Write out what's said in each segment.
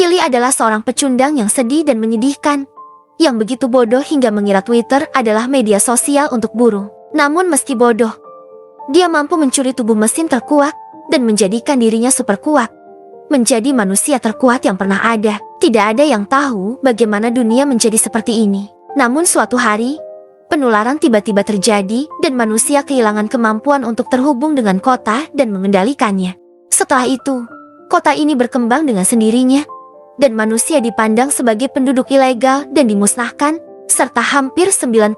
Kili adalah seorang pecundang yang sedih dan menyedihkan, yang begitu bodoh hingga mengira Twitter adalah media sosial untuk buruh. Namun meski bodoh, dia mampu mencuri tubuh mesin terkuat dan menjadikan dirinya super kuat. Menjadi manusia terkuat yang pernah ada. Tidak ada yang tahu bagaimana dunia menjadi seperti ini. Namun suatu hari, penularan tiba-tiba terjadi dan manusia kehilangan kemampuan untuk terhubung dengan kota dan mengendalikannya. Setelah itu, kota ini berkembang dengan sendirinya, dan manusia dipandang sebagai penduduk ilegal dan dimusnahkan, serta hampir 90%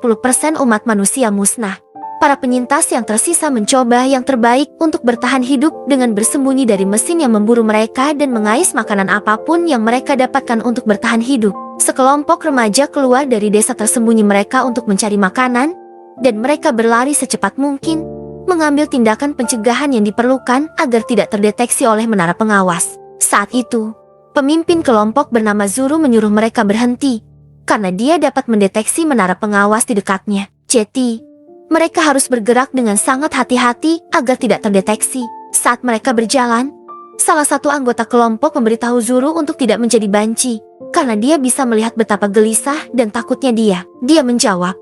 umat manusia musnah. Para penyintas yang tersisa mencoba yang terbaik untuk bertahan hidup dengan bersembunyi dari mesin yang memburu mereka dan mengais makanan apapun yang mereka dapatkan untuk bertahan hidup. Sekelompok remaja keluar dari desa tersembunyi mereka untuk mencari makanan, dan mereka berlari secepat mungkin, mengambil tindakan pencegahan yang diperlukan agar tidak terdeteksi oleh menara pengawas. Saat itu, pemimpin kelompok bernama Zuru menyuruh mereka berhenti, karena dia dapat mendeteksi menara pengawas di dekatnya. Jadi, mereka harus bergerak dengan sangat hati-hati agar tidak terdeteksi. Saat mereka berjalan, salah satu anggota kelompok memberitahu Zuru untuk tidak menjadi banci, karena dia bisa melihat betapa gelisah dan takutnya dia. Dia menjawab,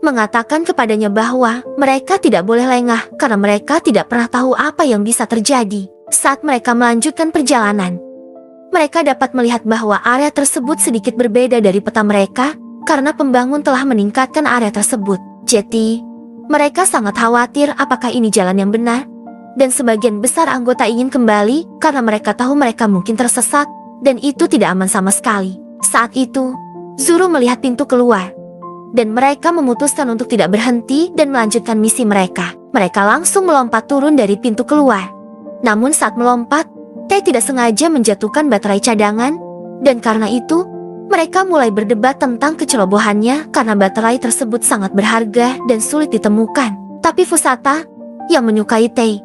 mengatakan kepadanya bahwa mereka tidak boleh lengah karena mereka tidak pernah tahu apa yang bisa terjadi. Saat mereka melanjutkan perjalanan, mereka dapat melihat bahwa area tersebut sedikit berbeda dari peta mereka karena pembangun telah meningkatkan area tersebut. Jadi, mereka sangat khawatir apakah ini jalan yang benar, dan sebagian besar anggota ingin kembali karena mereka tahu mereka mungkin tersesat, dan itu tidak aman sama sekali. Saat itu, Zuru melihat pintu keluar, dan mereka memutuskan untuk tidak berhenti dan melanjutkan misi mereka. Mereka langsung melompat turun dari pintu keluar. Namun saat melompat, Tei tidak sengaja menjatuhkan baterai cadangan, dan karena itu, mereka mulai berdebat tentang kecerobohannya karena baterai tersebut sangat berharga dan sulit ditemukan. Tapi Fusata, yang menyukai Tei,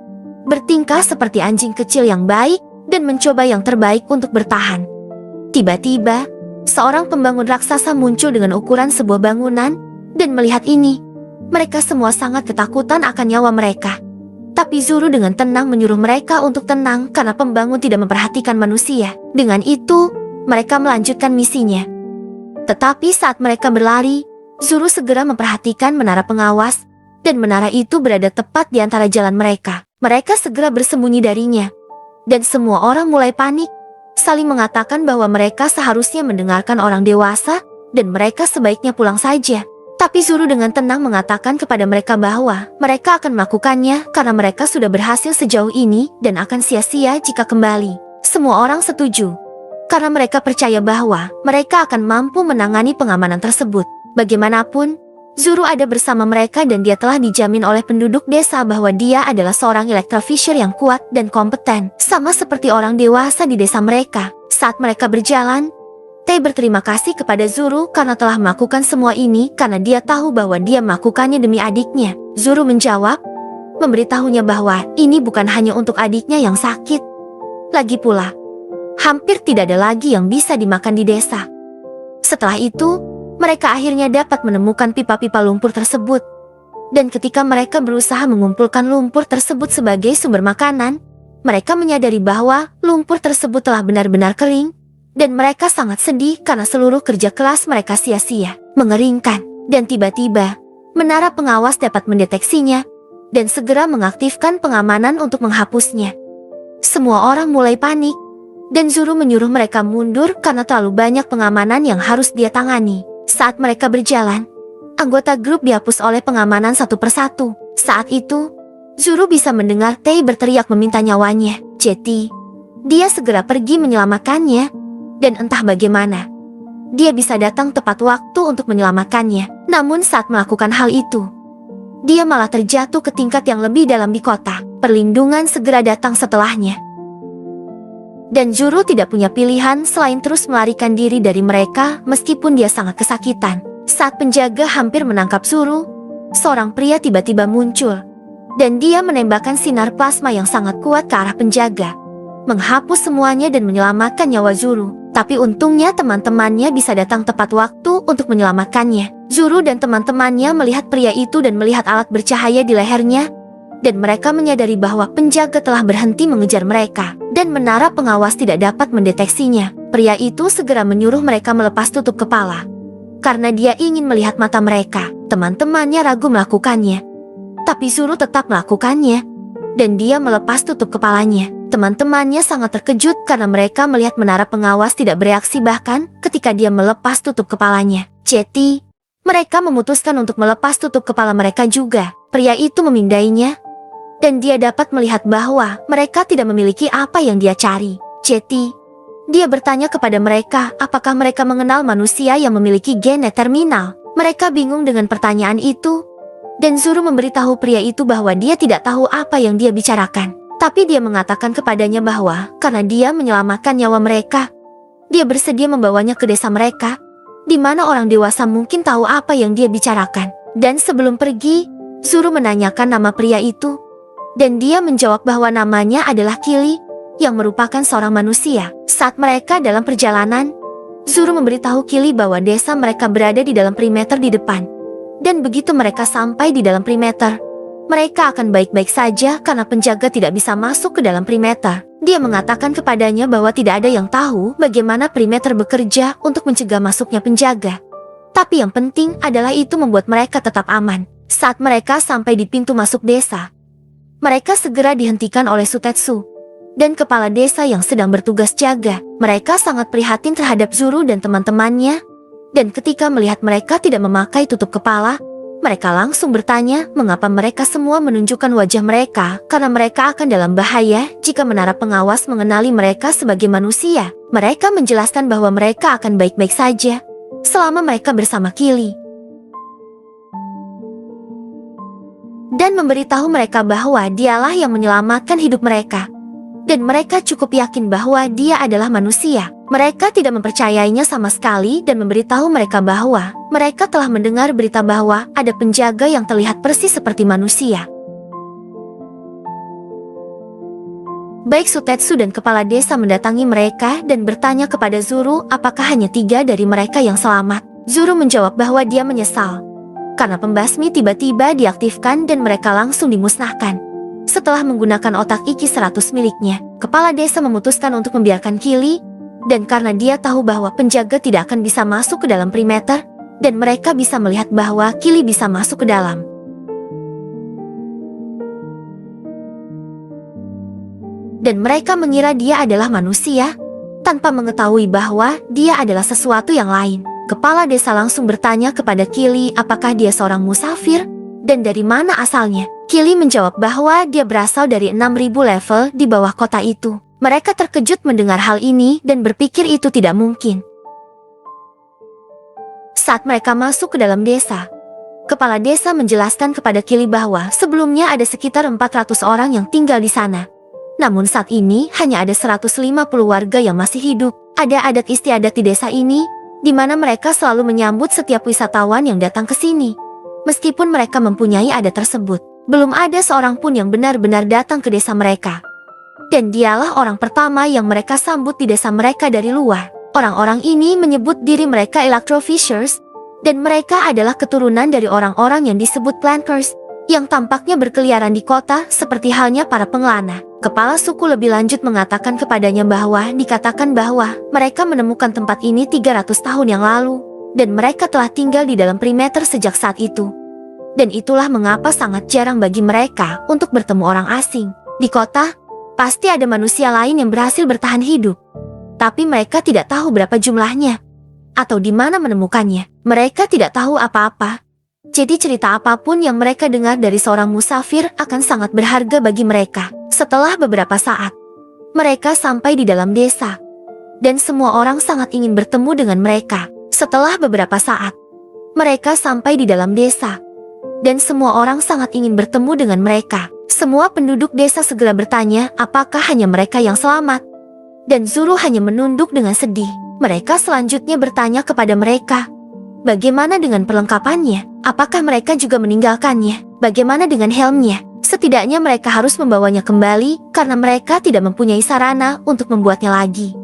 bertingkah seperti anjing kecil yang baik dan mencoba yang terbaik untuk bertahan. Tiba-tiba, seorang pembangun raksasa muncul dengan ukuran sebuah bangunan, dan melihat ini, mereka semua sangat ketakutan akan nyawa mereka. Tapi Zuru dengan tenang menyuruh mereka untuk tenang karena pembangun tidak memperhatikan manusia. Dengan itu, mereka melanjutkan misinya. Tetapi saat mereka berlari, Zuru segera memperhatikan menara pengawas, dan menara itu berada tepat di antara jalan mereka. Mereka segera bersembunyi darinya, dan semua orang mulai panik, saling mengatakan bahwa mereka seharusnya mendengarkan orang dewasa, dan mereka sebaiknya pulang saja. Tapi Zuru dengan tenang mengatakan kepada mereka bahwa mereka akan melakukannya karena mereka sudah berhasil sejauh ini dan akan sia-sia jika kembali. Semua orang setuju, karena mereka percaya bahwa mereka akan mampu menangani pengamanan tersebut. Bagaimanapun, Zuru ada bersama mereka dan dia telah dijamin oleh penduduk desa bahwa dia adalah seorang electrofisher yang kuat dan kompeten, sama seperti orang dewasa di desa mereka. Saat mereka berjalan, Tei berterima kasih kepada Zuru karena telah melakukan semua ini karena dia tahu bahwa dia melakukannya demi adiknya. Zuru menjawab, memberitahunya bahwa ini bukan hanya untuk adiknya yang sakit. Lagi pula, hampir tidak ada lagi yang bisa dimakan di desa. Setelah itu, mereka akhirnya dapat menemukan pipa-pipa lumpur tersebut. Dan ketika mereka berusaha mengumpulkan lumpur tersebut sebagai sumber makanan, mereka menyadari bahwa lumpur tersebut telah benar-benar kering, dan mereka sangat sedih karena seluruh kerja keras mereka sia-sia, mengeringkan. Dan tiba-tiba, menara pengawas dapat mendeteksinya, dan segera mengaktifkan pengamanan untuk menghapusnya. Semua orang mulai panik, dan Zuru menyuruh mereka mundur karena terlalu banyak pengamanan yang harus dia tangani. Saat mereka berjalan, anggota grup dihapus oleh pengamanan satu persatu. Saat itu, Zuru bisa mendengar Tei berteriak meminta nyawanya. Jadi, dia segera pergi menyelamatkannya, dan entah bagaimana, dia bisa datang tepat waktu untuk menyelamatkannya. Namun saat melakukan hal itu, dia malah terjatuh ke tingkat yang lebih dalam di kota. Perlindungan segera datang setelahnya. Dan Zuru tidak punya pilihan selain terus melarikan diri dari mereka meskipun dia sangat kesakitan. Saat penjaga hampir menangkap Zuru, seorang pria tiba-tiba muncul, dan dia menembakkan sinar plasma yang sangat kuat ke arah penjaga, menghapus semuanya dan menyelamatkan nyawa Zuru. Tapi untungnya teman-temannya bisa datang tepat waktu untuk menyelamatkannya. Zuru dan teman-temannya melihat pria itu dan melihat alat bercahaya di lehernya, dan mereka menyadari bahwa penjaga telah berhenti mengejar mereka, dan menara pengawas tidak dapat mendeteksinya. Pria itu segera menyuruh mereka melepas tutup kepala. Karena dia ingin melihat mata mereka, teman-temannya ragu melakukannya. Tapi Zuru tetap melakukannya, dan dia melepas tutup kepalanya. Teman-temannya sangat terkejut karena mereka melihat menara pengawas tidak bereaksi bahkan ketika dia melepas tutup kepalanya. Ceti, mereka memutuskan untuk melepas tutup kepala mereka juga. Pria itu memindainya, dan dia dapat melihat bahwa mereka tidak memiliki apa yang dia cari. Ceti, dia bertanya kepada mereka apakah mereka mengenal manusia yang memiliki gen terminal. Mereka bingung dengan pertanyaan itu, dan Zuru memberitahu pria itu bahwa dia tidak tahu apa yang dia bicarakan. Tapi dia mengatakan kepadanya bahwa karena dia menyelamatkan nyawa mereka, dia bersedia membawanya ke desa mereka, di mana orang dewasa mungkin tahu apa yang dia bicarakan. Dan sebelum pergi, Zuru menanyakan nama pria itu, dan dia menjawab bahwa namanya adalah Kili, yang merupakan seorang manusia. Saat mereka dalam perjalanan, Zuru memberitahu Kili bahwa desa mereka berada di dalam perimeter di depan. Dan begitu mereka sampai di dalam perimeter, mereka akan baik-baik saja karena penjaga tidak bisa masuk ke dalam perimeter. Dia mengatakan kepadanya bahwa tidak ada yang tahu bagaimana perimeter bekerja untuk mencegah masuknya penjaga. Tapi yang penting adalah itu membuat mereka tetap aman. Saat mereka sampai di pintu masuk desa, mereka segera dihentikan oleh Sutetsu dan kepala desa yang sedang bertugas jaga. Mereka sangat prihatin terhadap Zuru dan teman-temannya, dan ketika melihat mereka tidak memakai tutup kepala, mereka langsung bertanya mengapa mereka semua menunjukkan wajah mereka karena mereka akan dalam bahaya jika menara pengawas mengenali mereka sebagai manusia. Mereka menjelaskan bahwa mereka akan baik-baik saja selama mereka bersama Kili, dan memberitahu mereka bahwa dialah yang menyelamatkan hidup mereka. Dan mereka cukup yakin bahwa dia adalah manusia. Mereka tidak mempercayainya sama sekali dan memberitahu mereka bahwa mereka telah mendengar berita bahwa ada penjaga yang terlihat persis seperti manusia. Baik Sutetsu dan kepala desa mendatangi mereka dan bertanya kepada Zuru apakah hanya 3 dari mereka yang selamat. Zuru menjawab bahwa dia menyesal karena pembasmi tiba-tiba diaktifkan dan mereka langsung dimusnahkan. Setelah menggunakan otak Iki 100 miliknya, kepala desa memutuskan untuk membiarkan Kili, dan karena dia tahu bahwa penjaga tidak akan bisa masuk ke dalam perimeter, dan mereka bisa melihat bahwa Kili bisa masuk ke dalam. Dan mereka mengira dia adalah manusia, tanpa mengetahui bahwa dia adalah sesuatu yang lain. Kepala desa langsung bertanya kepada Kili apakah dia seorang musafir, dan dari mana asalnya. Kili menjawab bahwa dia berasal dari 6.000 level di bawah kota itu. Mereka terkejut mendengar hal ini dan berpikir itu tidak mungkin. Saat mereka masuk ke dalam desa, kepala desa menjelaskan kepada Kili bahwa sebelumnya ada sekitar 400 orang yang tinggal di sana. Namun saat ini hanya ada 150 warga yang masih hidup. Ada adat istiadat di desa ini, di mana mereka selalu menyambut setiap wisatawan yang datang ke sini. Meskipun mereka mempunyai adat tersebut, belum ada seorang pun yang benar-benar datang ke desa mereka. Dan dialah orang pertama yang mereka sambut di desa mereka dari luar. Orang-orang ini menyebut diri mereka Electrofishers, dan mereka adalah keturunan dari orang-orang yang disebut Plankers, yang tampaknya berkeliaran di kota seperti halnya para pengelana. Kepala suku lebih lanjut mengatakan kepadanya bahwa dikatakan bahwa mereka menemukan tempat ini 300 tahun yang lalu, dan mereka telah tinggal di dalam perimeter sejak saat itu. Dan itulah mengapa sangat jarang bagi mereka untuk bertemu orang asing. Di kota, pasti ada manusia lain yang berhasil bertahan hidup. Tapi mereka tidak tahu berapa jumlahnya, atau di mana menemukannya. Mereka tidak tahu apa-apa. Jadi cerita apapun yang mereka dengar dari seorang musafir akan sangat berharga bagi mereka. Setelah beberapa saat, mereka sampai di dalam desa, dan semua orang sangat ingin bertemu dengan mereka. Setelah beberapa saat, mereka sampai di dalam desa, dan semua orang sangat ingin bertemu dengan mereka. Semua penduduk desa segera bertanya apakah hanya mereka yang selamat. Dan Zuru hanya menunduk dengan sedih. Mereka selanjutnya bertanya kepada mereka, bagaimana dengan perlengkapannya? Apakah mereka juga meninggalkannya? Bagaimana dengan helmnya? Setidaknya mereka harus membawanya kembali karena mereka tidak mempunyai sarana untuk membuatnya lagi.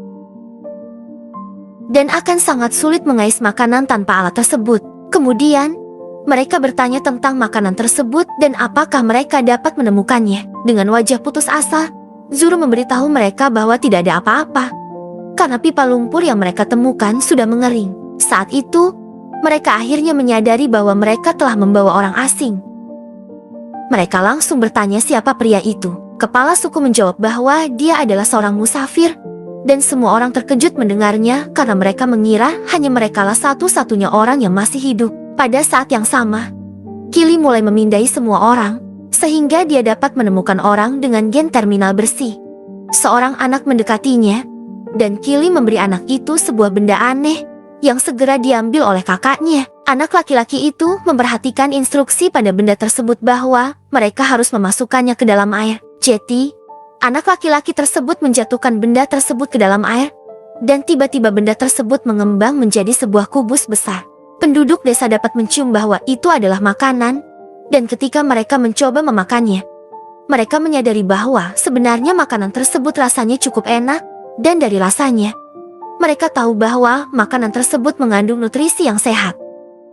Dan akan sangat sulit mengais makanan tanpa alat tersebut. Kemudian, Mereka bertanya tentang makanan tersebut dan apakah mereka dapat menemukannya. Dengan wajah putus asa, Zuru memberitahu mereka bahwa tidak ada apa-apa, karena pipa lumpur yang mereka temukan sudah mengering. Saat itu, mereka akhirnya menyadari bahwa mereka telah membawa orang asing. Mereka langsung bertanya siapa pria itu. Kepala suku menjawab bahwa dia adalah seorang musafir, dan semua orang terkejut mendengarnya karena mereka mengira hanya merekalah satu-satunya orang yang masih hidup. Pada saat yang sama, Kili mulai memindai semua orang, sehingga dia dapat menemukan orang dengan gen terminal bersih. Seorang anak mendekatinya, dan Kili memberi anak itu sebuah benda aneh yang segera diambil oleh kakaknya. Anak laki-laki itu memperhatikan instruksi pada benda tersebut bahwa mereka harus memasukkannya ke dalam air. Jadi, anak laki-laki tersebut menjatuhkan benda tersebut ke dalam air, dan tiba-tiba benda tersebut mengembang menjadi sebuah kubus besar. Penduduk desa dapat mencium bahwa itu adalah makanan, dan ketika mereka mencoba memakannya, mereka menyadari bahwa sebenarnya makanan tersebut rasanya cukup enak, dan dari rasanya, mereka tahu bahwa makanan tersebut mengandung nutrisi yang sehat.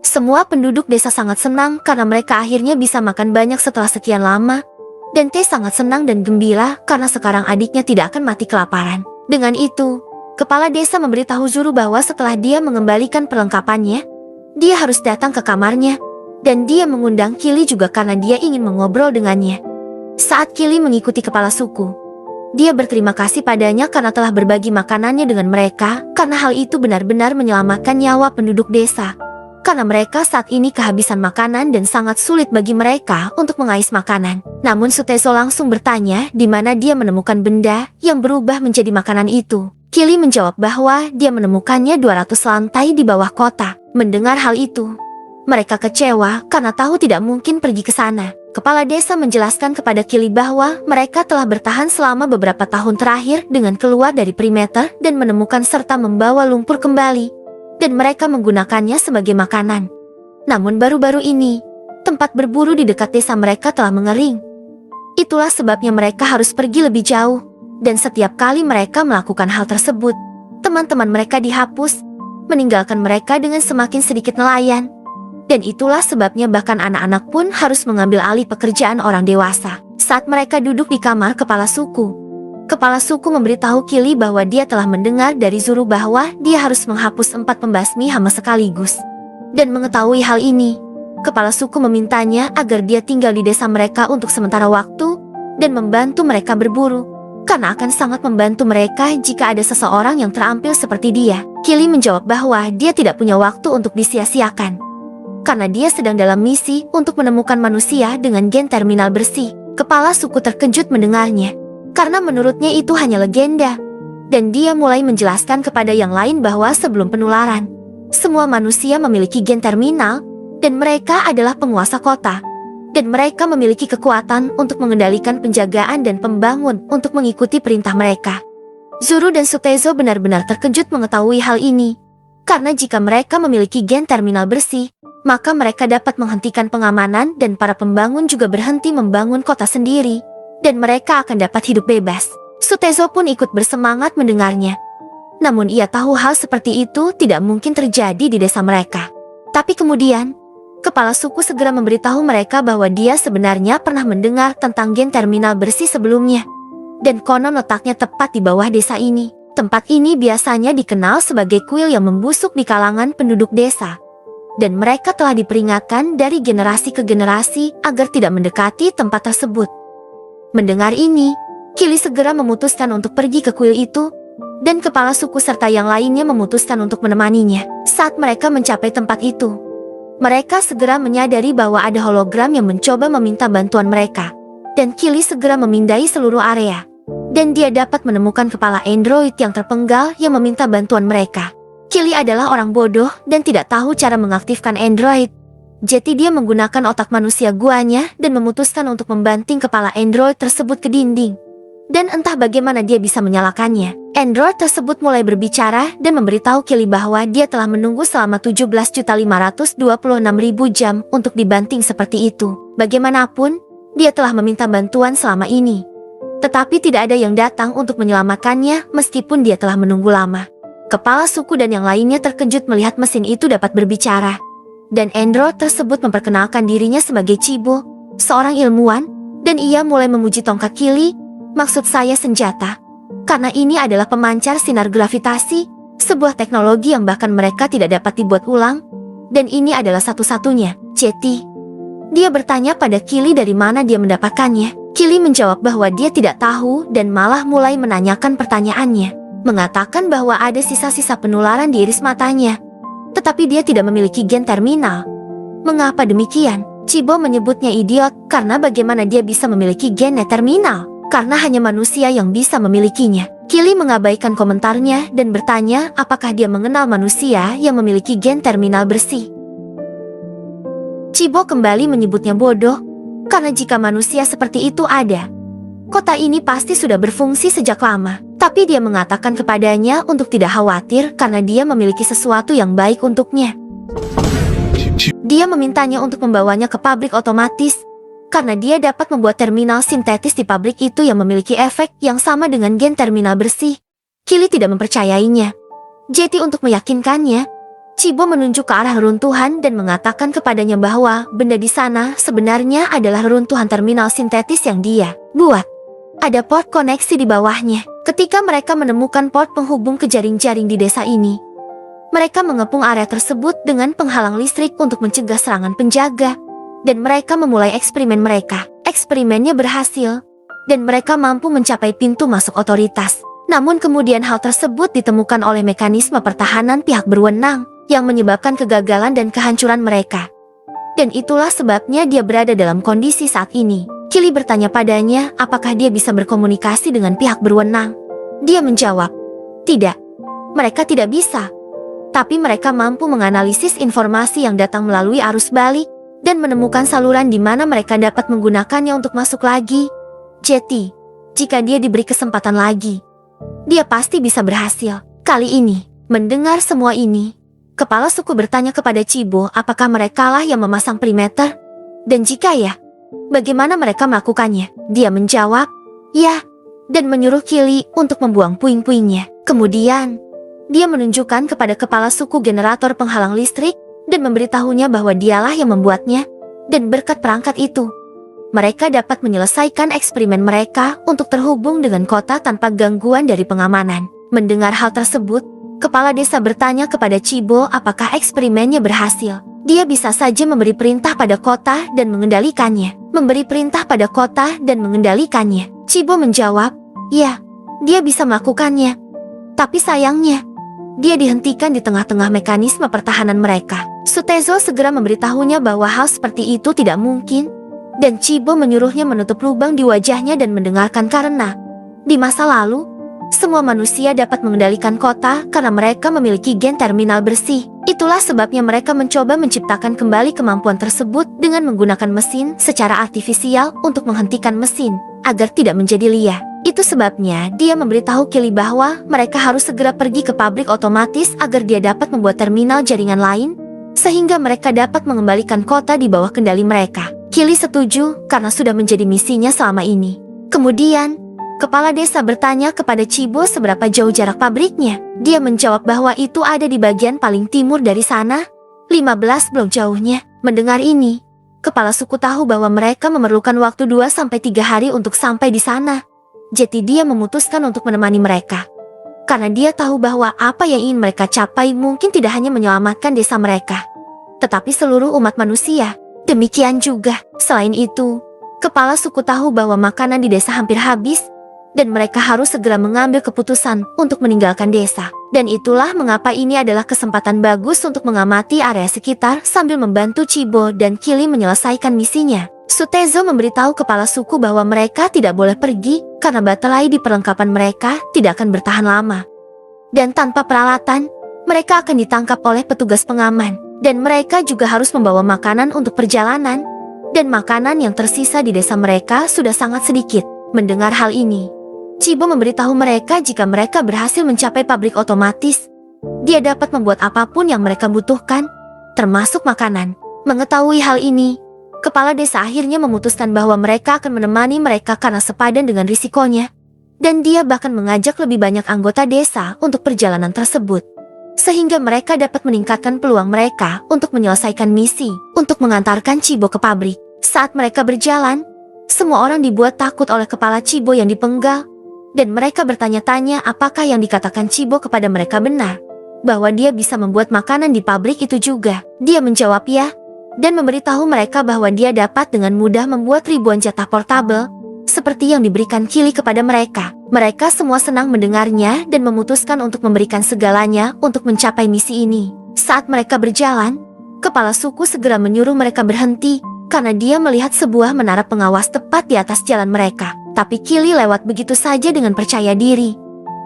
Semua penduduk desa sangat senang karena mereka akhirnya bisa makan banyak setelah sekian lama, dan Teh sangat senang dan gembira karena sekarang adiknya tidak akan mati kelaparan. Dengan itu, kepala desa memberitahu Zuru bahwa setelah dia mengembalikan perlengkapannya, dia harus datang ke kamarnya, dan dia mengundang Kili juga karena dia ingin mengobrol dengannya. Saat Kili mengikuti kepala suku, dia berterima kasih padanya karena telah berbagi makanannya dengan mereka, karena hal itu benar-benar menyelamatkan nyawa penduduk desa. Karena mereka saat ini kehabisan makanan dan sangat sulit bagi mereka untuk mengais makanan. Namun Sutezo langsung bertanya di mana dia menemukan benda yang berubah menjadi makanan itu. Kili menjawab bahwa dia menemukannya 200 lantai di bawah kota. Mendengar hal itu, mereka kecewa karena tahu tidak mungkin pergi ke sana. Kepala desa menjelaskan kepada Kili bahwa mereka telah bertahan selama beberapa tahun terakhir dengan keluar dari perimeter dan menemukan serta membawa lumpur kembali, dan mereka menggunakannya sebagai makanan. Namun baru-baru ini, tempat berburu di dekat desa mereka telah mengering. Itulah sebabnya mereka harus pergi lebih jauh, dan setiap kali mereka melakukan hal tersebut, teman-teman mereka dihapus, meninggalkan mereka dengan semakin sedikit nelayan. Dan itulah sebabnya bahkan anak-anak pun harus mengambil alih pekerjaan orang dewasa. Saat mereka duduk di kamar kepala suku memberitahu Kili bahwa dia telah mendengar dari Zuru bahwa dia harus menghapus 4 pembasmi hama sekaligus. Dan mengetahui hal ini, kepala suku memintanya agar dia tinggal di desa mereka untuk sementara waktu dan membantu mereka berburu, karena akan sangat membantu mereka jika ada seseorang yang terampil seperti dia. Kili menjawab bahwa dia tidak punya waktu untuk disia-siakan, karena dia sedang dalam misi untuk menemukan manusia dengan gen terminal bersih. Kepala suku terkejut mendengarnya, karena menurutnya itu hanya legenda, dan dia mulai menjelaskan kepada yang lain bahwa sebelum penularan, semua manusia memiliki gen terminal, dan mereka adalah penguasa kota, dan mereka memiliki kekuatan untuk mengendalikan penjagaan dan pembangun untuk mengikuti perintah mereka. Zuru dan Sutezo benar-benar terkejut mengetahui hal ini, karena jika mereka memiliki gen terminal bersih, maka mereka dapat menghentikan pengamanan dan para pembangun juga berhenti membangun kota sendiri, dan mereka akan dapat hidup bebas. Sutezo pun ikut bersemangat mendengarnya. Namun ia tahu hal seperti itu tidak mungkin terjadi di desa mereka. Tapi kemudian, kepala suku segera memberitahu mereka bahwa dia sebenarnya pernah mendengar tentang gen terminal bersih sebelumnya. Dan konon letaknya tepat di bawah desa ini. Tempat ini biasanya dikenal sebagai kuil yang membusuk di kalangan penduduk desa. Dan mereka telah diperingatkan dari generasi ke generasi agar tidak mendekati tempat tersebut. Mendengar ini, Kili segera memutuskan untuk pergi ke kuil itu, dan kepala suku serta yang lainnya memutuskan untuk menemaninya. Saat mereka mencapai tempat itu, mereka segera menyadari bahwa ada hologram yang mencoba meminta bantuan mereka, dan Kili segera memindai seluruh area, dan dia dapat menemukan kepala android yang terpenggal yang meminta bantuan mereka. Kili adalah orang bodoh dan tidak tahu cara mengaktifkan android. Jadi dia menggunakan otak manusia guanya dan memutuskan untuk membanting kepala android tersebut ke dinding. Dan entah bagaimana dia bisa menyalakannya. Android tersebut mulai berbicara dan memberitahu Kili bahwa dia telah menunggu selama 17.526.000 jam untuk dibanting seperti itu. Bagaimanapun, dia telah meminta bantuan selama ini. Tetapi tidak ada yang datang untuk menyelamatkannya meskipun dia telah menunggu lama. Kepala suku dan yang lainnya terkejut melihat mesin itu dapat berbicara. dan Andrew tersebut memperkenalkan dirinya sebagai Chibo, seorang ilmuwan, dan ia mulai memuji tongkat Kili, maksud saya senjata. Karena ini adalah pemancar sinar gravitasi, sebuah teknologi yang bahkan mereka tidak dapat dibuat ulang, dan ini adalah satu-satunya. Jetty. Dia bertanya pada Kili dari mana dia mendapatkannya. Kili menjawab bahwa dia tidak tahu dan malah mulai menanyakan pertanyaannya, mengatakan bahwa ada sisa-sisa penularan di iris matanya. Tetapi dia tidak memiliki gen terminal. Mengapa demikian? Chibo menyebutnya idiot karena bagaimana dia bisa memiliki gen terminal? Karena hanya manusia yang bisa memilikinya. Kili mengabaikan komentarnya dan bertanya apakah dia mengenal manusia yang memiliki gen terminal bersih. Chibo kembali menyebutnya bodoh, karena jika manusia seperti itu ada, kota ini pasti sudah berfungsi sejak lama. Tapi dia mengatakan kepadanya untuk tidak khawatir karena dia memiliki sesuatu yang baik untuknya. Dia memintanya untuk membawanya ke pabrik otomatis, karena dia dapat membuat terminal sintetis di pabrik itu yang memiliki efek yang sama dengan gen terminal bersih. Kili tidak mempercayainya. Jetty untuk meyakinkannya, Chibo menunjuk ke arah reruntuhan dan mengatakan kepadanya bahwa benda di sana sebenarnya adalah reruntuhan terminal sintetis yang dia buat. Ada port koneksi di bawahnya. Ketika mereka menemukan port penghubung ke jaring-jaring di desa ini, mereka mengepung area tersebut dengan penghalang listrik untuk mencegah serangan penjaga, dan mereka memulai eksperimen mereka. Eksperimennya berhasil, dan mereka mampu mencapai pintu masuk otoritas. Namun kemudian hal tersebut ditemukan oleh mekanisme pertahanan pihak berwenang, yang menyebabkan kegagalan dan kehancuran mereka. Dan itulah sebabnya dia berada dalam kondisi saat ini. Kili bertanya padanya apakah dia bisa berkomunikasi dengan pihak berwenang. Dia menjawab, tidak, mereka tidak bisa. Tapi mereka mampu menganalisis informasi yang datang melalui arus balik, dan menemukan saluran di mana mereka dapat menggunakannya untuk masuk lagi. Jetty, jika dia diberi kesempatan lagi, dia pasti bisa berhasil. Kali ini, mendengar semua ini, kepala suku bertanya kepada Chibo apakah merekalah yang memasang perimeter, dan jika ya, bagaimana mereka melakukannya. Dia menjawab, ya, dan menyuruh Kili untuk membuang puing-puingnya. Kemudian, dia menunjukkan kepada kepala suku generator penghalang listrik dan memberitahunya bahwa dialah yang membuatnya, dan berkat perangkat itu, mereka dapat menyelesaikan eksperimen mereka untuk terhubung dengan kota tanpa gangguan dari pengamanan. Mendengar hal tersebut, kepala desa bertanya kepada Chibo apakah eksperimennya berhasil. Dia bisa saja memberi perintah pada kota dan mengendalikannya. Memberi perintah pada kota dan mengendalikannya. Chibo menjawab, ya, dia bisa melakukannya. Tapi sayangnya, dia dihentikan di tengah-tengah mekanisme pertahanan mereka. Sutezo segera memberitahunya bahwa hal seperti itu tidak mungkin, dan Chibo menyuruhnya menutup lubang di wajahnya dan mendengarkan karena di masa lalu, semua manusia dapat mengendalikan kota karena mereka memiliki gen terminal bersih. Itulah sebabnya mereka mencoba menciptakan kembali kemampuan tersebut dengan menggunakan mesin secara artifisial untuk menghentikan mesin, agar tidak menjadi liar. Itu sebabnya dia memberitahu Kili bahwa mereka harus segera pergi ke pabrik otomatis agar dia dapat membuat terminal jaringan lain, sehingga mereka dapat mengembalikan kota di bawah kendali mereka. Kili setuju karena sudah menjadi misinya selama ini. Kemudian, kepala desa bertanya kepada Chibo seberapa jauh jarak pabriknya. Dia menjawab bahwa itu ada di bagian paling timur dari sana, 15 blok jauhnya. Mendengar ini, kepala suku tahu bahwa mereka memerlukan waktu 2-3 hari untuk sampai di sana. Jadi dia memutuskan untuk menemani mereka. Karena dia tahu bahwa apa yang ingin mereka capai mungkin tidak hanya menyelamatkan desa mereka, tetapi seluruh umat manusia. Demikian juga, selain itu, kepala suku tahu bahwa makanan di desa hampir habis, dan mereka harus segera mengambil keputusan untuk meninggalkan desa. Dan itulah mengapa ini adalah kesempatan bagus untuk mengamati area sekitar sambil membantu Chibo dan Kili menyelesaikan misinya. Sutezo memberitahu kepala suku bahwa mereka tidak boleh pergi karena baterai di perlengkapan mereka tidak akan bertahan lama. Dan tanpa peralatan, mereka akan ditangkap oleh petugas pengaman. Dan mereka juga harus membawa makanan untuk perjalanan. Dan makanan yang tersisa di desa mereka sudah sangat sedikit. Mendengar hal ini, Chibo memberitahu mereka jika mereka berhasil mencapai pabrik otomatis, dia dapat membuat apapun yang mereka butuhkan, termasuk makanan. Mengetahui hal ini, kepala desa akhirnya memutuskan bahwa mereka akan menemani mereka karena sepadan dengan risikonya, dan dia bahkan mengajak lebih banyak anggota desa untuk perjalanan tersebut. sehingga mereka dapat meningkatkan peluang mereka untuk menyelesaikan misi, untuk mengantarkan Chibo ke pabrik. Saat mereka berjalan, semua orang dibuat takut oleh kepala Chibo yang dipenggal, dan mereka bertanya-tanya apakah yang dikatakan Chibo kepada mereka benar, bahwa dia bisa membuat makanan di pabrik itu juga. Dia menjawab ya, dan memberitahu mereka bahwa dia dapat dengan mudah membuat ribuan jatah portabel, seperti yang diberikan Kili kepada mereka. Mereka semua senang mendengarnya dan memutuskan untuk memberikan segalanya untuk mencapai misi ini. Saat mereka berjalan, kepala suku segera menyuruh mereka berhenti, karena dia melihat sebuah menara pengawas tepat di atas jalan mereka. Tapi Kili lewat begitu saja dengan percaya diri,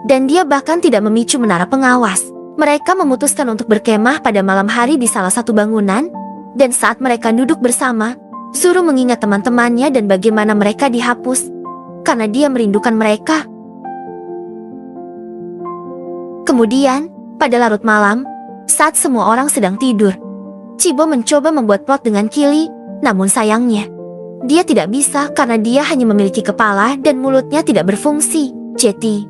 dan dia bahkan tidak memicu menara pengawas. Mereka memutuskan untuk berkemah pada malam hari di salah satu bangunan, dan saat mereka duduk bersama, Zuru mengingat teman-temannya dan bagaimana mereka dihapus, karena dia merindukan mereka. Kemudian, pada larut malam, saat semua orang sedang tidur, Chibo mencoba membuat plot dengan Kili, namun sayangnya, dia tidak bisa karena dia hanya memiliki kepala dan mulutnya tidak berfungsi. Jeti,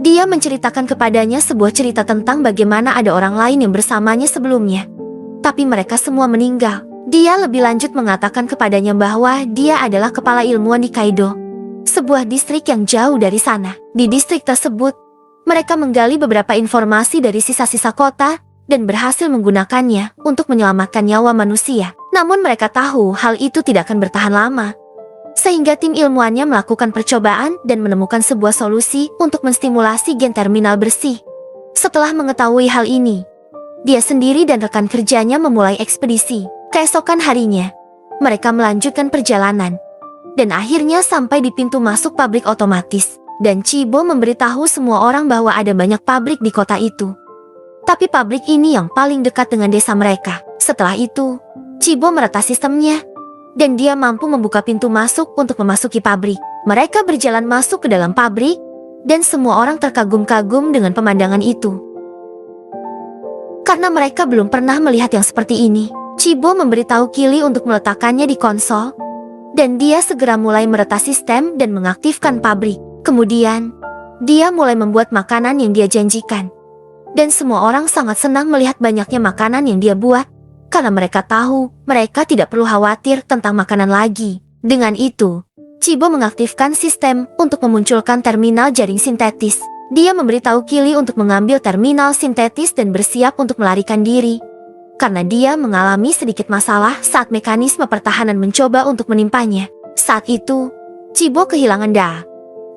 dia menceritakan kepadanya sebuah cerita tentang bagaimana ada orang lain yang bersamanya sebelumnya, tapi mereka semua meninggal. Dia lebih lanjut mengatakan kepadanya bahwa dia adalah kepala ilmuwan di Kaido, sebuah distrik yang jauh dari sana. Di distrik tersebut, mereka menggali beberapa informasi dari sisa-sisa kota dan berhasil menggunakannya untuk menyelamatkan nyawa manusia. Namun mereka tahu hal itu tidak akan bertahan lama, sehingga tim ilmuannya melakukan percobaan dan menemukan sebuah solusi untuk menstimulasi gen terminal bersih. Setelah mengetahui hal ini, dia sendiri dan rekan kerjanya memulai ekspedisi. Keesokan harinya, mereka melanjutkan perjalanan, dan akhirnya sampai di pintu masuk pabrik otomatis. Dan Chibo memberitahu semua orang bahwa ada banyak pabrik di kota itu, tapi pabrik ini yang paling dekat dengan desa mereka. Setelah itu, Chibo meretas sistemnya, dan dia mampu membuka pintu masuk untuk memasuki pabrik. Mereka berjalan masuk ke dalam pabrik, dan semua orang terkagum-kagum dengan pemandangan itu, karena mereka belum pernah melihat yang seperti ini. Chibo memberitahu Kili untuk meletakkannya di konsol, dan dia segera mulai meretas sistem dan mengaktifkan pabrik. Kemudian, dia mulai membuat makanan yang dia janjikan. Dan semua orang sangat senang melihat banyaknya makanan yang dia buat, karena mereka tahu mereka tidak perlu khawatir tentang makanan lagi. Dengan itu, Chibo mengaktifkan sistem untuk memunculkan terminal jaring sintetis. Dia memberitahu Kili untuk mengambil terminal sintetis dan bersiap untuk melarikan diri, karena dia mengalami sedikit masalah saat mekanisme pertahanan mencoba untuk menimpanya. Saat itu, Chibo kehilangan daya,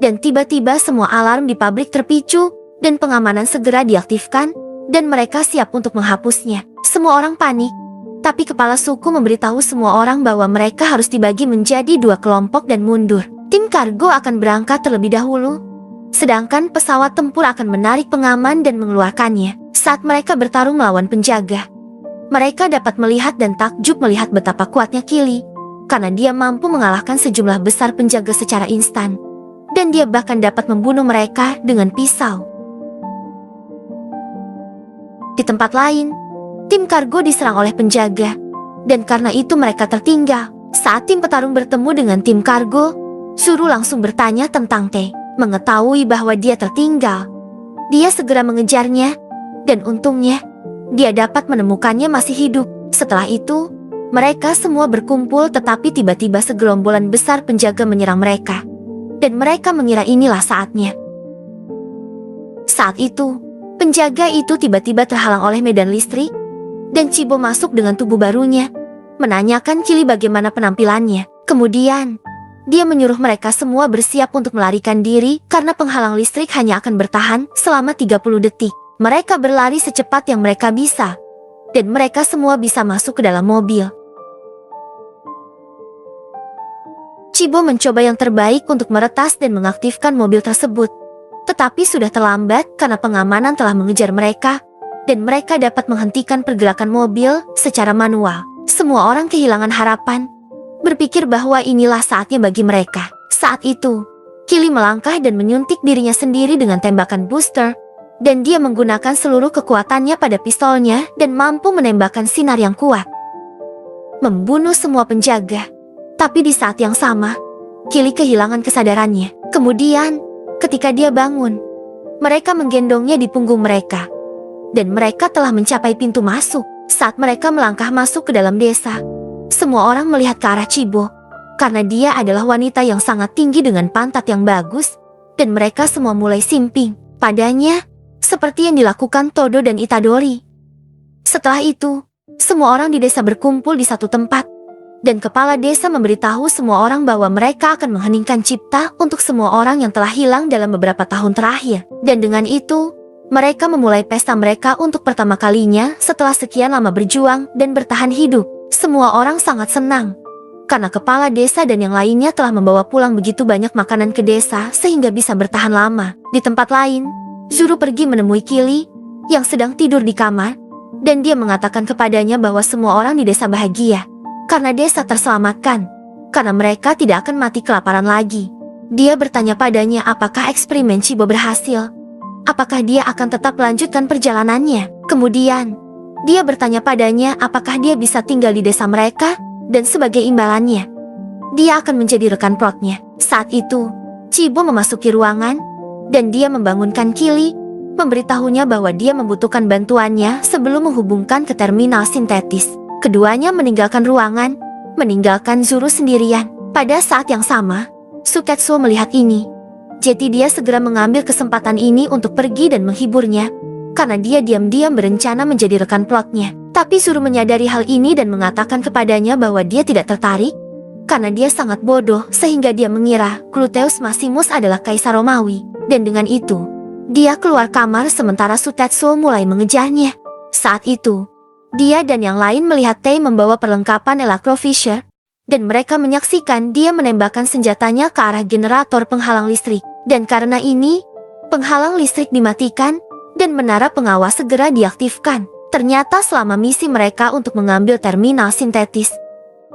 dan tiba-tiba semua alarm di pabrik terpicu, dan pengamanan segera diaktifkan, dan mereka siap untuk menghapusnya. Semua orang panik, tapi kepala suku memberitahu semua orang bahwa mereka harus dibagi menjadi dua kelompok dan mundur. Tim kargo akan berangkat terlebih dahulu, sedangkan pesawat tempur akan menarik pengaman dan mengeluarkannya. Saat mereka bertarung melawan penjaga, mereka dapat melihat dan takjub melihat betapa kuatnya Kili, karena dia mampu mengalahkan sejumlah besar penjaga secara instan, dan dia bahkan dapat membunuh mereka dengan pisau. Di tempat lain, tim kargo diserang oleh penjaga, dan karena itu mereka tertinggal. Saat tim petarung bertemu dengan tim kargo, Zuru langsung bertanya tentang T. Mengetahui bahwa dia tertinggal, dia segera mengejarnya, dan untungnya, dia dapat menemukannya masih hidup. Setelah itu, mereka semua berkumpul tetapi tiba-tiba segerombolan besar penjaga menyerang mereka, dan mereka mengira inilah saatnya. Saat itu, penjaga itu tiba-tiba terhalang oleh medan listrik, dan Chibo masuk dengan tubuh barunya, menanyakan Kili bagaimana penampilannya. Kemudian, dia menyuruh mereka semua bersiap untuk melarikan diri karena penghalang listrik hanya akan bertahan selama 30 detik. Mereka berlari secepat yang mereka bisa, dan mereka semua bisa masuk ke dalam mobil. Chibo mencoba yang terbaik untuk meretas dan mengaktifkan mobil tersebut, tetapi sudah terlambat karena pengamanan telah mengejar mereka, dan mereka dapat menghentikan pergerakan mobil secara manual. Semua orang kehilangan harapan, berpikir bahwa inilah saatnya bagi mereka. Saat itu, Kili melangkah dan menyuntik dirinya sendiri dengan tembakan booster, dan dia menggunakan seluruh kekuatannya pada pistolnya dan mampu menembakkan sinar yang kuat, membunuh semua penjaga. Tapi di saat yang sama, Kili kehilangan kesadarannya. Kemudian, ketika dia bangun, mereka menggendongnya di punggung mereka, dan mereka telah mencapai pintu masuk. Saat mereka melangkah masuk ke dalam desa, semua orang melihat ke arah Chibo, karena dia adalah wanita yang sangat tinggi dengan pantat yang bagus, dan mereka semua mulai simping padanya, seperti yang dilakukan Todo dan Itadori. Setelah itu, semua orang di desa berkumpul di satu tempat, dan kepala desa memberitahu semua orang bahwa mereka akan mengheningkan cipta untuk semua orang yang telah hilang dalam beberapa tahun terakhir. Dan dengan itu, mereka memulai pesta mereka untuk pertama kalinya setelah sekian lama berjuang dan bertahan hidup. Semua orang sangat senang, karena kepala desa dan yang lainnya telah membawa pulang begitu banyak makanan ke desa sehingga bisa bertahan lama. Di tempat lain, Zuru pergi menemui Kili yang sedang tidur di kamar, dan dia mengatakan kepadanya bahwa semua orang di desa bahagia karena desa terselamatkan, karena mereka tidak akan mati kelaparan lagi. Dia bertanya padanya apakah eksperimen Chibo berhasil. Apakah dia akan tetap melanjutkan perjalanannya? Kemudian, dia bertanya padanya apakah dia bisa tinggal di desa mereka, dan sebagai imbalannya, dia akan menjadi rekan plotnya. Saat itu, Chibo memasuki ruangan, dan dia membangunkan Kili, memberitahunya bahwa dia membutuhkan bantuannya sebelum menghubungkan ke terminal sintetis. Keduanya meninggalkan ruangan, meninggalkan Zuru sendirian. Pada saat yang sama, Suketsuo melihat ini. Jadi dia segera mengambil kesempatan ini untuk pergi dan menghiburnya, karena dia diam-diam berencana menjadi rekan plotnya. Tapi Zuru menyadari hal ini dan mengatakan kepadanya bahwa dia tidak tertarik, karena dia sangat bodoh sehingga dia mengira Gluteus Maximus adalah kaisar Romawi. Dan dengan itu, dia keluar kamar sementara Sutetsuo mulai mengejarnya. Saat itu, dia dan yang lain melihat Tei membawa perlengkapan Electrofisher, dan mereka menyaksikan dia menembakkan senjatanya ke arah generator penghalang listrik. Dan karena ini, penghalang listrik dimatikan, dan menara pengawas segera diaktifkan. Ternyata selama misi mereka untuk mengambil terminal sintetis,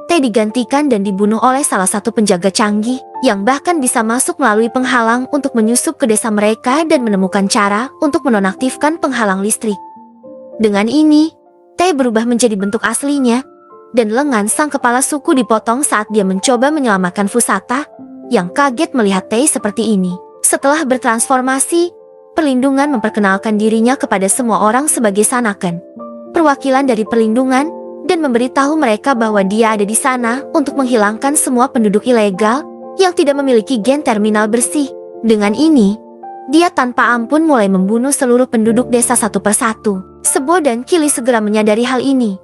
Tei digantikan dan dibunuh oleh salah satu penjaga canggih, yang bahkan bisa masuk melalui penghalang untuk menyusup ke desa mereka dan menemukan cara untuk menonaktifkan penghalang listrik. Dengan ini, Tei berubah menjadi bentuk aslinya, dan lengan sang kepala suku dipotong saat dia mencoba menyelamatkan Fusata, yang kaget melihat Tei seperti ini. Setelah bertransformasi, perlindungan memperkenalkan dirinya kepada semua orang sebagai Sanaken, perwakilan dari perlindungan, dan memberitahu mereka bahwa dia ada di sana untuk menghilangkan semua penduduk ilegal yang tidak memiliki gen terminal bersih. Dengan ini, dia tanpa ampun mulai membunuh seluruh penduduk desa satu persatu. Sebo dan Kili segera menyadari hal ini,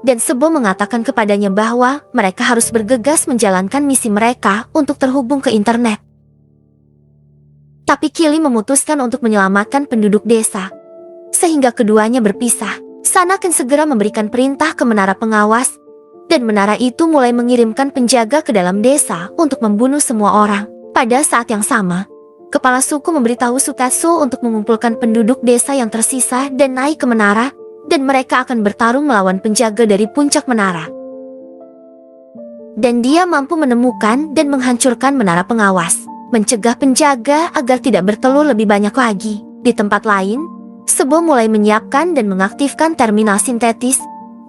dan Sebo mengatakan kepadanya bahwa mereka harus bergegas menjalankan misi mereka untuk terhubung ke internet. Tapi Kili memutuskan untuk menyelamatkan penduduk desa, sehingga keduanya berpisah. Sanaken segera memberikan perintah ke menara pengawas, dan menara itu mulai mengirimkan penjaga ke dalam desa untuk membunuh semua orang. Pada saat yang sama, kepala suku memberitahu Suketsuo untuk mengumpulkan penduduk desa yang tersisa dan naik ke menara, dan mereka akan bertarung melawan penjaga dari puncak menara. Dan dia mampu menemukan dan menghancurkan menara pengawas, mencegah penjaga agar tidak bertelur lebih banyak lagi. Di tempat lain, Sebo mulai menyiapkan dan mengaktifkan terminal sintetis,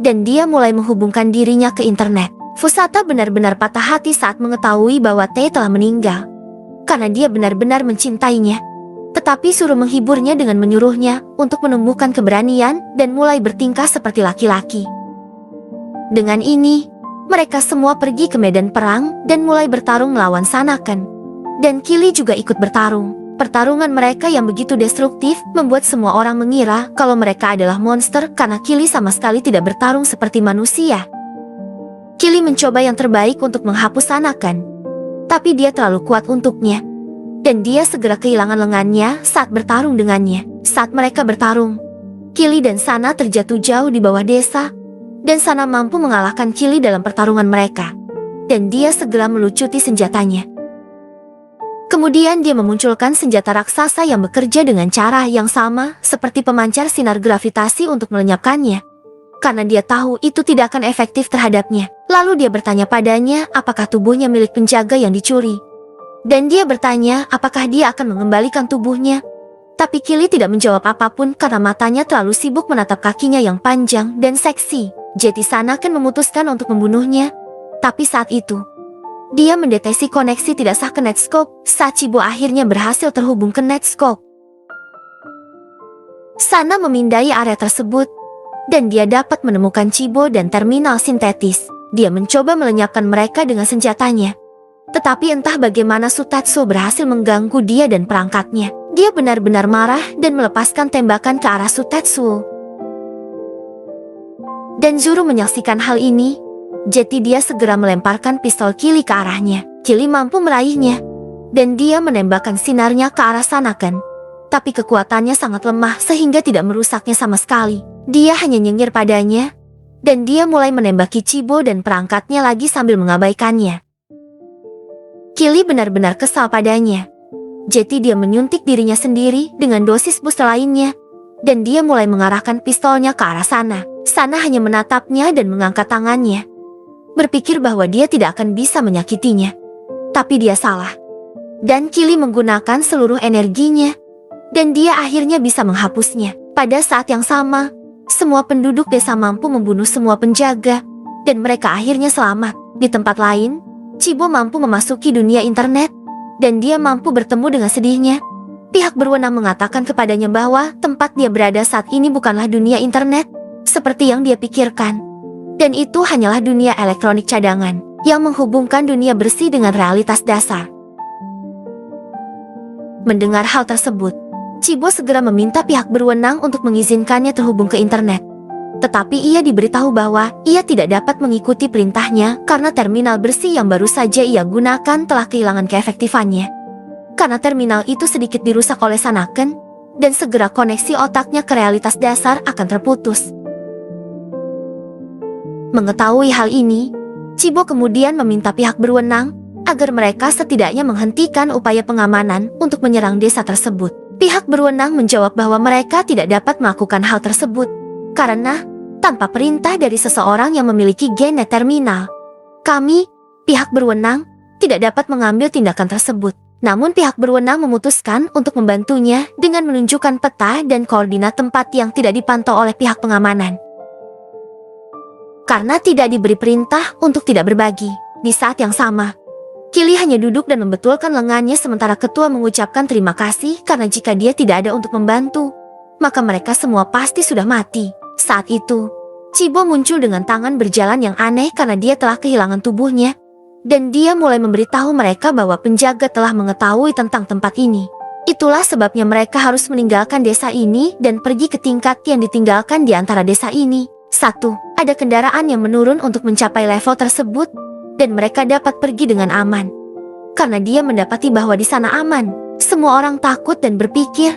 dan dia mulai menghubungkan dirinya ke internet. Fusata benar-benar patah hati saat mengetahui bahwa Tei telah meninggal, karena dia benar-benar mencintainya. Tetapi suruh menghiburnya dengan menyuruhnya untuk menumbuhkan keberanian dan mulai bertingkah seperti laki-laki. Dengan ini, mereka semua pergi ke medan perang dan mulai bertarung melawan Sanaken. Dan Kili juga ikut bertarung. Pertarungan mereka yang begitu destruktif membuat semua orang mengira kalau mereka adalah monster karena Kili sama sekali tidak bertarung seperti manusia. Kili mencoba yang terbaik untuk menghapus Sanaken, tapi dia terlalu kuat untuknya. Dan dia segera kehilangan lengannya saat bertarung dengannya. Saat mereka bertarung, Kili dan Sana terjatuh jauh di bawah desa, dan Sana mampu mengalahkan Kili dalam pertarungan mereka. Dan dia segera melucuti senjatanya. Kemudian dia memunculkan senjata raksasa yang bekerja dengan cara yang sama seperti pemancar sinar gravitasi untuk melenyapkannya. Karena dia tahu itu tidak akan efektif terhadapnya. Lalu dia bertanya padanya apakah tubuhnya milik penjaga yang dicuri. Dan dia bertanya apakah dia akan mengembalikan tubuhnya. Tapi Kili tidak menjawab apapun karena matanya terlalu sibuk menatap kakinya yang panjang dan seksi. Jadi Sanaken memutuskan untuk membunuhnya. Tapi saat itu, dia mendeteksi koneksi tidak sah ke Netscope saat Chibo akhirnya berhasil terhubung ke Netscope. Sana memindai area tersebut, dan dia dapat menemukan Chibo dan terminal sintetis. Dia mencoba melenyapkan mereka dengan senjatanya. Tetapi entah bagaimana Sutetsu berhasil mengganggu dia dan perangkatnya. Dia benar-benar marah dan melepaskan tembakan ke arah Sutetsu. Dan Zuru menyaksikan hal ini, jadi dia segera melemparkan pistol Kili ke arahnya. Kili mampu meraihnya, dan dia menembakkan sinarnya ke arah Sanaken. Tapi kekuatannya sangat lemah sehingga tidak merusaknya sama sekali. Dia hanya nyengir padanya, dan dia mulai menembaki Chibo dan perangkatnya lagi sambil mengabaikannya. Kili benar-benar kesal padanya. Jadi dia menyuntik dirinya sendiri dengan dosis booster lainnya, dan dia mulai mengarahkan pistolnya ke arah sana. Sana hanya menatapnya dan mengangkat tangannya, berpikir bahwa dia tidak akan bisa menyakitinya. Tapi dia salah. Dan Kili menggunakan seluruh energinya, dan dia akhirnya bisa menghapusnya. Pada saat yang sama, semua penduduk desa mampu membunuh semua penjaga, dan mereka akhirnya selamat. Di tempat lain, Chibo mampu memasuki dunia internet, dan dia mampu bertemu dengan sedihnya. Pihak berwenang mengatakan kepadanya bahwa tempat dia berada saat ini bukanlah dunia internet, seperti yang dia pikirkan. Dan itu hanyalah dunia elektronik cadangan, yang menghubungkan dunia bersih dengan realitas dasar. Mendengar hal tersebut, Chibo segera meminta pihak berwenang untuk mengizinkannya terhubung ke internet. Tetapi ia diberitahu bahwa ia tidak dapat mengikuti perintahnya karena terminal bersih yang baru saja ia gunakan telah kehilangan keefektifannya. Karena terminal itu sedikit dirusak oleh Sanaken, dan segera koneksi otaknya ke realitas dasar akan terputus. Mengetahui hal ini, Chibo kemudian meminta pihak berwenang agar mereka setidaknya menghentikan upaya pengamanan untuk menyerang desa tersebut. Pihak berwenang menjawab bahwa mereka tidak dapat melakukan hal tersebut, karena tanpa perintah dari seseorang yang memiliki gen terminal. Kami, pihak berwenang, tidak dapat mengambil tindakan tersebut. Namun pihak berwenang memutuskan untuk membantunya dengan menunjukkan peta dan koordinat tempat yang tidak dipantau oleh pihak pengamanan. Karena tidak diberi perintah untuk tidak berbagi. Di saat yang sama, Kili hanya duduk dan membetulkan lengannya sementara ketua mengucapkan terima kasih karena jika dia tidak ada untuk membantu, maka mereka semua pasti sudah mati. Saat itu, Chibo muncul dengan tangan berjalan yang aneh karena dia telah kehilangan tubuhnya, dan dia mulai memberitahu mereka bahwa penjaga telah mengetahui tentang tempat ini. Itulah sebabnya mereka harus meninggalkan desa ini dan pergi ke tingkat yang ditinggalkan di antara desa ini. 1. Ada kendaraan yang menurun untuk mencapai level tersebut, dan mereka dapat pergi dengan aman. Karena dia mendapati bahwa di sana aman, semua orang takut dan berpikir,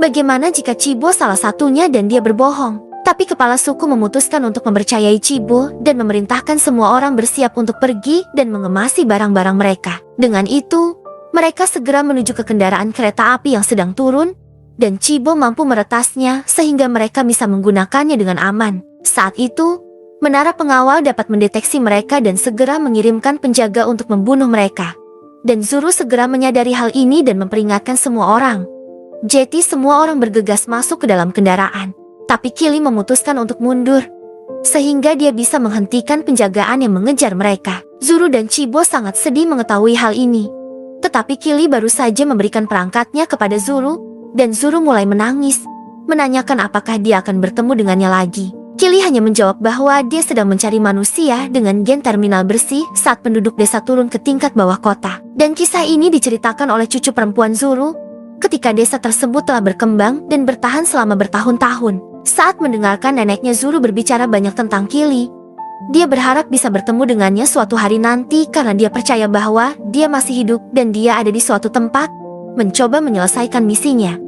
bagaimana jika Chibo salah satunya dan dia berbohong. Tapi kepala suku memutuskan untuk mempercayai Chibo dan memerintahkan semua orang bersiap untuk pergi dan mengemasi barang-barang mereka. Dengan itu, mereka segera menuju ke kendaraan kereta api yang sedang turun, dan Chibo mampu meretasnya sehingga mereka bisa menggunakannya dengan aman. Saat itu, menara pengawal dapat mendeteksi mereka dan segera mengirimkan penjaga untuk membunuh mereka. Dan Zuru segera menyadari hal ini dan memperingatkan semua orang. Jadi semua orang bergegas masuk ke dalam kendaraan. Tapi Kili memutuskan untuk mundur, sehingga dia bisa menghentikan penjagaan yang mengejar mereka. Zuru dan Chibo sangat sedih mengetahui hal ini. Tetapi Kili baru saja memberikan perangkatnya kepada Zuru, dan Zuru mulai menangis, menanyakan apakah dia akan bertemu dengannya lagi. Kili hanya menjawab bahwa dia sedang mencari manusia dengan gen terminal bersih saat penduduk desa turun ke tingkat bawah kota. Dan kisah ini diceritakan oleh cucu perempuan Zuru ketika desa tersebut telah berkembang dan bertahan selama bertahun-tahun. Saat mendengarkan neneknya Zuru berbicara banyak tentang Kili, dia berharap bisa bertemu dengannya suatu hari nanti karena dia percaya bahwa dia masih hidup dan dia ada di suatu tempat mencoba menyelesaikan misinya.